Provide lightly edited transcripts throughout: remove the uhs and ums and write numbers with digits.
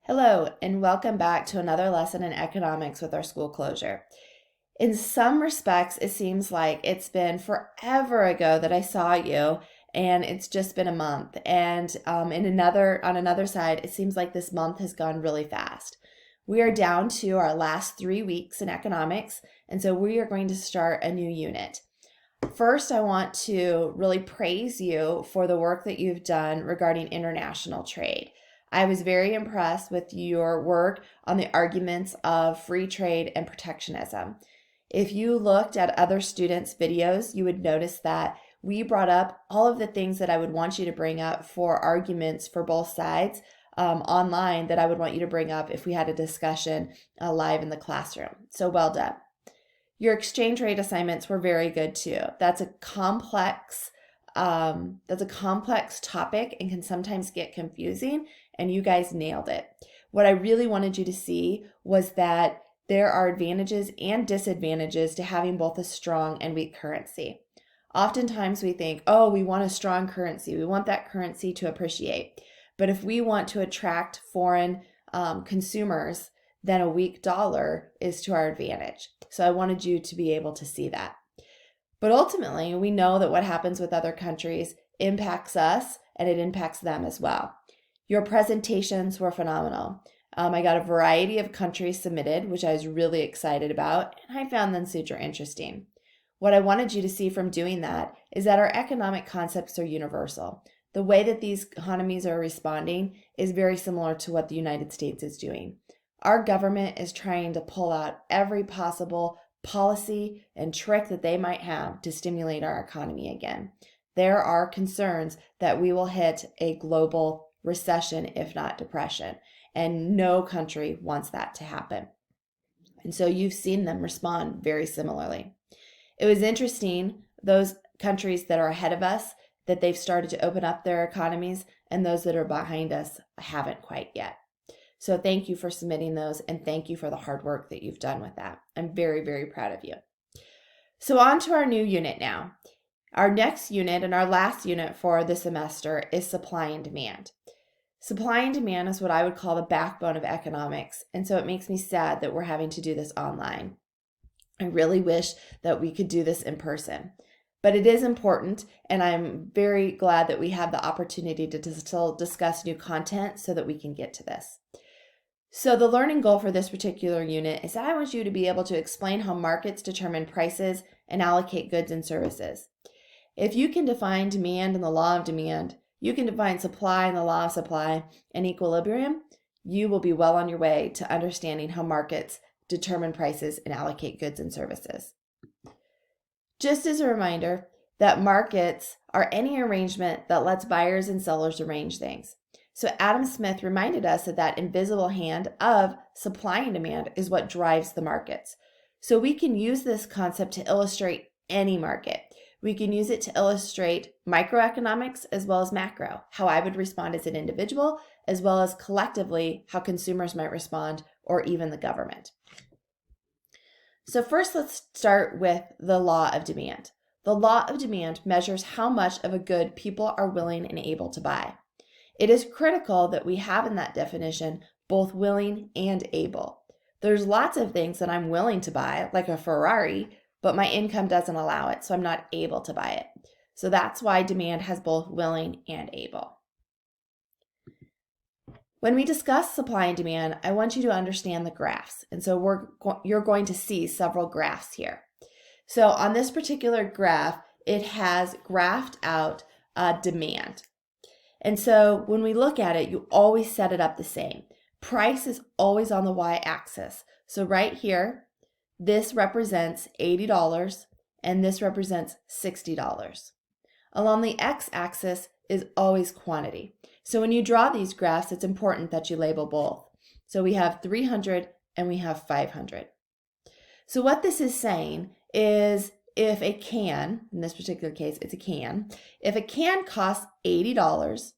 Hello, and welcome back to another lesson in economics with our school closure. In some respects, it seems like it's been forever ago that I saw you, and it's just been a month. And on another side, it seems like this month has gone really fast. We are down to our last 3 weeks in economics, and so we are going to start a new unit. First, I want to really praise you for the work that you've done regarding international trade. I was very impressed with your work on the arguments of free trade and protectionism. If you looked at other students' videos, you would notice that we brought up all of the things that I would want you to bring up for arguments for both sides online that I would want you to bring up if we had a discussion live in the classroom. So well done. Your exchange rate assignments were very good too. That's a complex topic and can sometimes get confusing, and you guys nailed it. What I really wanted you to see was that there are advantages and disadvantages to having both a strong and weak currency. Oftentimes we think, oh, we want a strong currency. We want that currency to appreciate. But if we want to attract foreign consumers, then a weak dollar is to our advantage. So I wanted you to be able to see that. But ultimately, we know that what happens with other countries impacts us and it impacts them as well. Your presentations were phenomenal. I got a variety of countries submitted, which I was really excited about, and I found them super interesting. What I wanted you to see from doing that is that our economic concepts are universal. The way that these economies are responding is very similar to what the United States is doing. Our government is trying to pull out every possible policy and trick that they might have to stimulate our economy again. There are concerns that we will hit a global recession, if not depression, and no country wants that to happen. And so you've seen them respond very similarly. It was interesting, those countries that are ahead of us, that they've started to open up their economies, and those that are behind us haven't quite yet. So thank you for submitting those, and thank you for the hard work that you've done with that. I'm very, very proud of you. So on to our new unit now. Our next unit and our last unit for the semester is supply and demand. Supply and demand is what I would call the backbone of economics, and so it makes me sad that we're having to do this online. I really wish that we could do this in person. But it is important, and I'm very glad that we have the opportunity to still discuss new content so that we can get to this. So the learning goal for this particular unit is that I want you to be able to explain how markets determine prices and allocate goods and services. If you can define demand and the law of demand, you can define supply and the law of supply and equilibrium, you will be well on your way to understanding how markets determine prices and allocate goods and services. Just as a reminder that markets are any arrangement that lets buyers and sellers arrange things. So Adam Smith reminded us that that invisible hand of supply and demand is what drives the markets. So we can use this concept to illustrate any market. We can use it to illustrate microeconomics as well as macro, how I would respond as an individual, as well as collectively how consumers might respond, or even the government. So first, let's start with the law of demand. The law of demand measures how much of a good people are willing and able to buy. It is critical that we have in that definition both willing and able. There's lots of things that I'm willing to buy, like a Ferrari, but my income doesn't allow it, so I'm not able to buy it. So that's why demand has both willing and able. When we discuss supply and demand, I want you to understand the graphs. And so you're going to see several graphs here. So on this particular graph, it has graphed out demand. And so when we look at it, you always set it up the same. Price is always on the y-axis. So right here, this represents $80 and this represents $60. Along the x-axis is always quantity. So when you draw these graphs, it's important that you label both. So we have 300 and we have 500. So what this is saying is if a can, in this particular case, it's a can, if a can costs $80,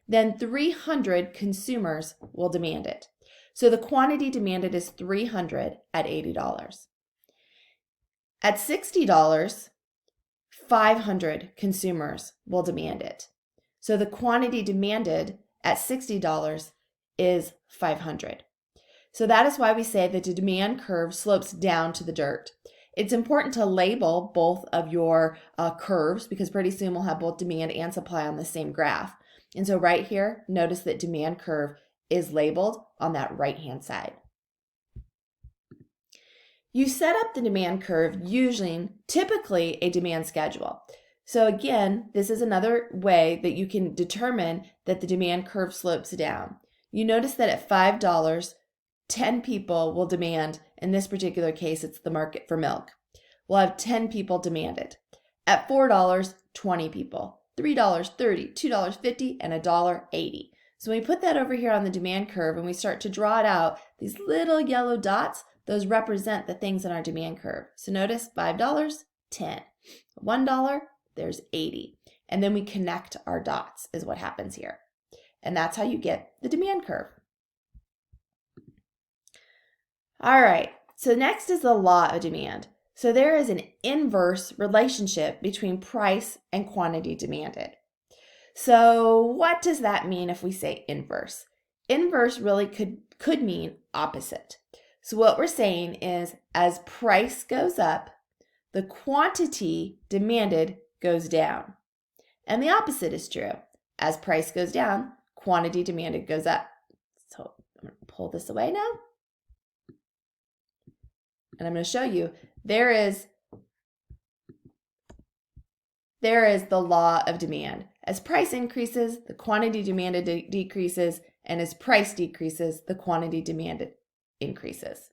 then 300 consumers will demand it. So the quantity demanded is 300 at $80. At $60, 500 consumers will demand it. So the quantity demanded at $60 is 500. So that is why we say that the demand curve slopes down to the dirt. It's important to label both of your curves because pretty soon we'll have both demand and supply on the same graph. And so right here, notice that demand curve is labeled on that right-hand side. You set up the demand curve using typically a demand schedule. So again, this is another way that you can determine that the demand curve slopes down. You notice that at $5, 10 people will demand, in this particular case, it's the market for milk. We'll have 10 people demand it. At $4, 20 people. $3, $30, $2.50, and $1.80. So when we put that over here on the demand curve and we start to draw it out, these little yellow dots, those represent the things in our demand curve. So notice $5, 10. $1, there's 80. And then we connect our dots is what happens here. And that's how you get the demand curve. All right, so next is the law of demand. So there is an inverse relationship between price and quantity demanded. So what does that mean if we say inverse? Inverse really could mean opposite. So what we're saying is as price goes up, the quantity demanded goes down. And the opposite is true. As price goes down, quantity demanded goes up. So I'm going to pull this away now. And I'm going to show you there is the law of demand. As price increases, the quantity demanded decreases, and as price decreases, the quantity demanded increases.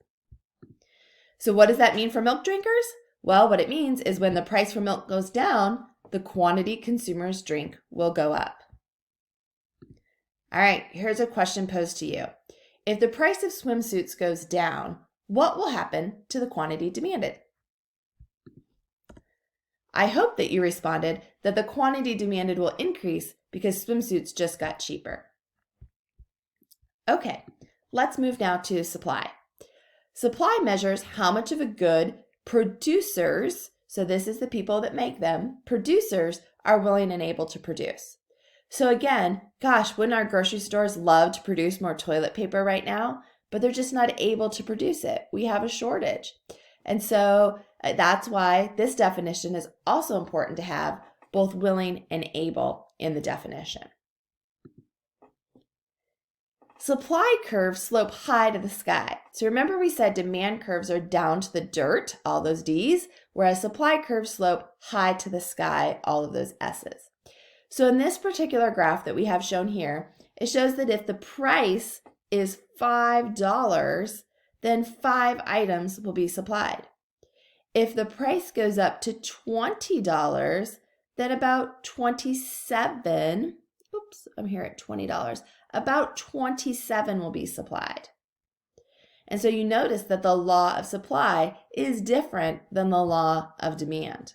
So what does that mean for milk drinkers? Well, what it means is when the price for milk goes down, the quantity consumers drink will go up. All right, here's a question posed to you. If the price of swimsuits goes down, what will happen to the quantity demanded? I hope that you responded that the quantity demanded will increase because swimsuits just got cheaper. Okay, let's move now to supply. Supply measures how much of a good producers, so this is the people that make them, producers are willing and able to produce. So again, gosh, wouldn't our grocery stores love to produce more toilet paper right now? But they're just not able to produce it. We have a shortage. And so that's why this definition is also important to have both willing and able in the definition. Supply curves slope high to the sky. So remember we said demand curves are down to the dirt, all those D's, whereas supply curves slope high to the sky, all of those S's. So in this particular graph that we have shown here, it shows that if the price is $5, then 5 items will be supplied. If the price goes up to $20, then about 27, oops, I'm here at $20, about 27 will be supplied. And so you notice that the law of supply is different than the law of demand.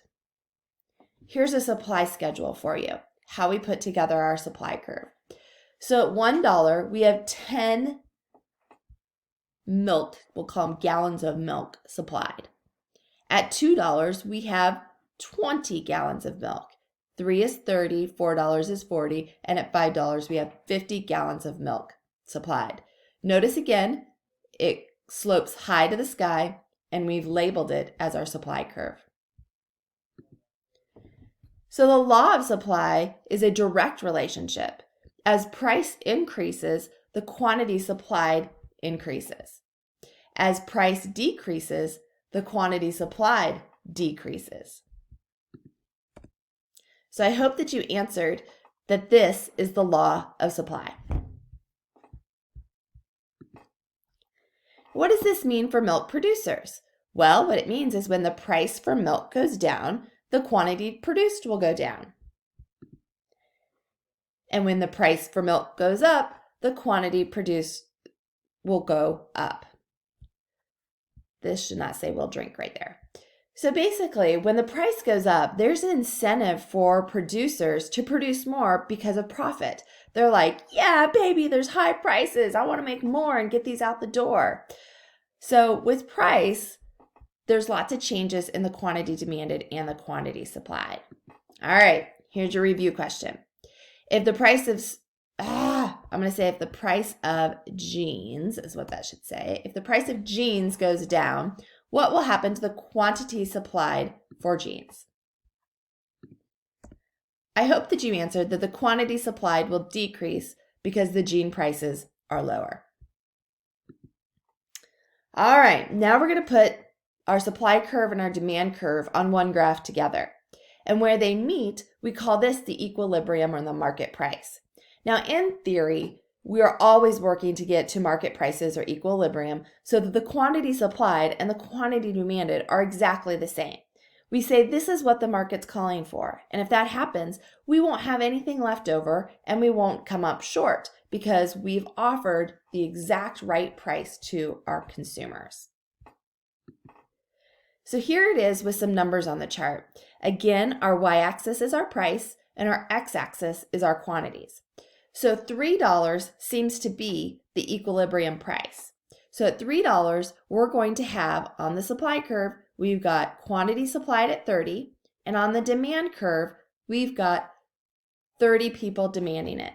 Here's a supply schedule for you, how we put together our supply curve. So at $1, we have 10 milk, we'll call them gallons of milk supplied. At $2, we have 20 gallons of milk. 3 is 30, $4 is 40, and at $5, we have 50 gallons of milk supplied. Notice again, it slopes high to the sky, and we've labeled it as our supply curve. So the law of supply is a direct relationship. As price increases, the quantity supplied increases. As price decreases, the quantity supplied decreases. So I hope that you answered that this is the law of supply. What does this mean for milk producers? Well, what it means is when the price for milk goes down, the quantity produced will go down. And when the price for milk goes up, the quantity produced will go up. This should not say will drink right there. So basically, when the price goes up, there's an incentive for producers to produce more because of profit. They're like, yeah, baby, there's high prices. I want to make more and get these out the door. So with price, there's lots of changes in the quantity demanded and the quantity supplied. All right, here's your review question. If the price of, I'm going to say if the price of jeans, is what that should say, if the price of jeans goes down, what will happen to the quantity supplied for jeans? I hope that you answered that the quantity supplied will decrease because the jean prices are lower. All right, now we're going to put our supply curve and our demand curve on one graph together. And where they meet, we call this the equilibrium or the market price. Now, in theory, we are always working to get to market prices or equilibrium so that the quantity supplied and the quantity demanded are exactly the same. We say this is what the market's calling for. And if that happens, we won't have anything left over and we won't come up short because we've offered the exact right price to our consumers. So here it is with some numbers on the chart. Again, our y-axis is our price and our x-axis is our quantities. So $3 seems to be the equilibrium price. So at $3, we're going to have on the supply curve, we've got quantity supplied at 30, and on the demand curve, we've got 30 people demanding it.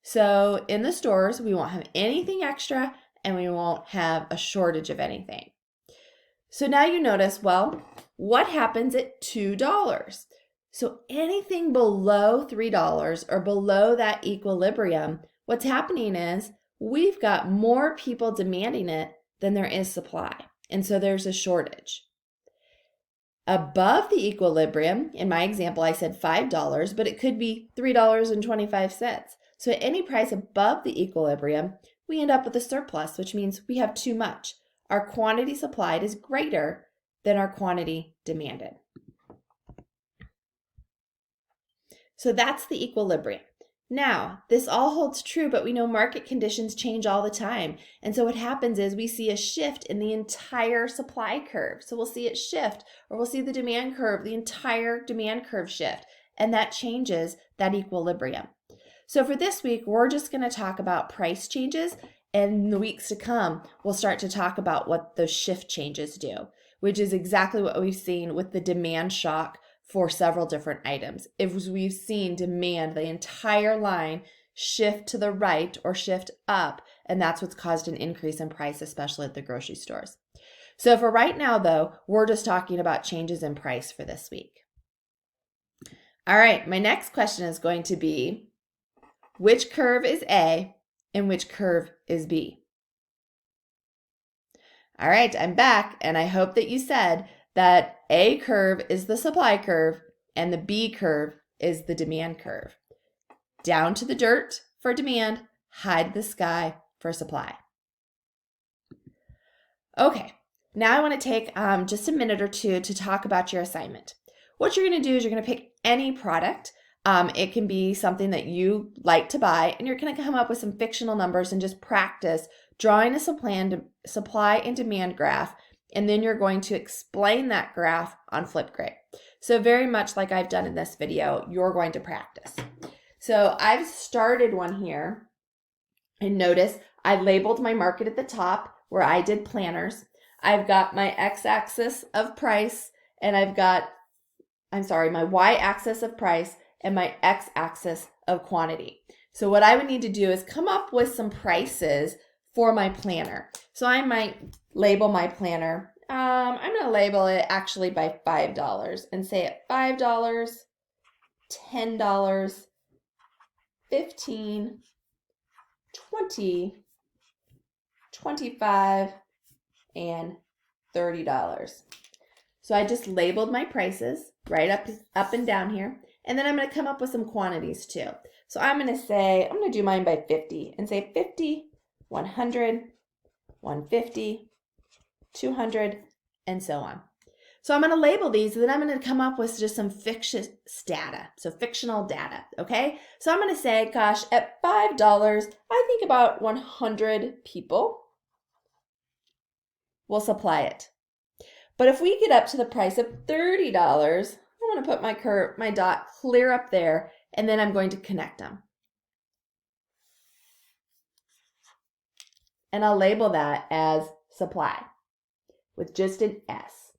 So in the stores, we won't have anything extra and we won't have a shortage of anything. So now you notice, well, what happens at $2? So anything below $3 or below that equilibrium, what's happening is we've got more people demanding it than there is supply. And so there's a shortage. Above the equilibrium, in my example, I said $5, but it could be $3.25. So at any price above the equilibrium, we end up with a surplus, which means we have too much. Our quantity supplied is greater than our quantity demanded. So that's the equilibrium. Now, this all holds true, but we know market conditions change all the time. And so what happens is we see a shift in the entire supply curve. So we'll see it shift, or we'll see the demand curve, the entire demand curve shift, and that changes that equilibrium. So for this week, we're just going to talk about price changes, and in the weeks to come, we'll start to talk about what those shift changes do, which is exactly what we've seen with the demand shock for several different items. If we've seen demand, the entire line shift to the right or shift up, and that's what's caused an increase in price, especially at the grocery stores. So for right now, though, we're just talking about changes in price for this week. All right, my next question is going to be, which curve is A and which curve is B? All right, I'm back, and I hope that you said that A curve is the supply curve and the B curve is the demand curve. Down to the dirt for demand, high to the sky for supply. Okay, now I want to take just a minute or two to talk about your assignment. What you're going to do is you're going to pick any product. It can be something that you like to buy, and you're going to come up with some fictional numbers and just practice drawing a supply and demand graph, and then you're going to explain that graph on Flipgrid. So very much like I've done in this video, you're going to practice. So I've started one here, and notice I labeled my market at the top where I did planners. I've got my x-axis of price, and I've got, my y-axis of price, and my x-axis of quantity. So what I would need to do is come up with some prices for my planner. So I might label my planner. I'm going to label it actually by $5 and say at $5, $10, $15, $20, $25, and $30. So I just labeled my prices right up and down here. And then I'm going to come up with some quantities too. So I'm going to do mine by 50 and say 50, 100, 150, 200, and so on. So I'm going to label these, and then I'm going to come up with just some fictitious data, so fictional data, okay? So I'm going to say, gosh, at $5, I think about 100 people will supply it. But if we get up to the price of $30, I'm going to put my dot clear up there, and then I'm going to connect them. And I'll label that as supply with just an S.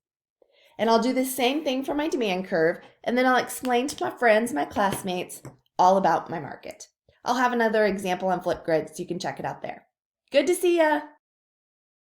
And I'll do the same thing for my demand curve, and then I'll explain to my friends, my classmates, all about my market. I'll have another example on Flipgrid so you can check it out there. Good to see ya!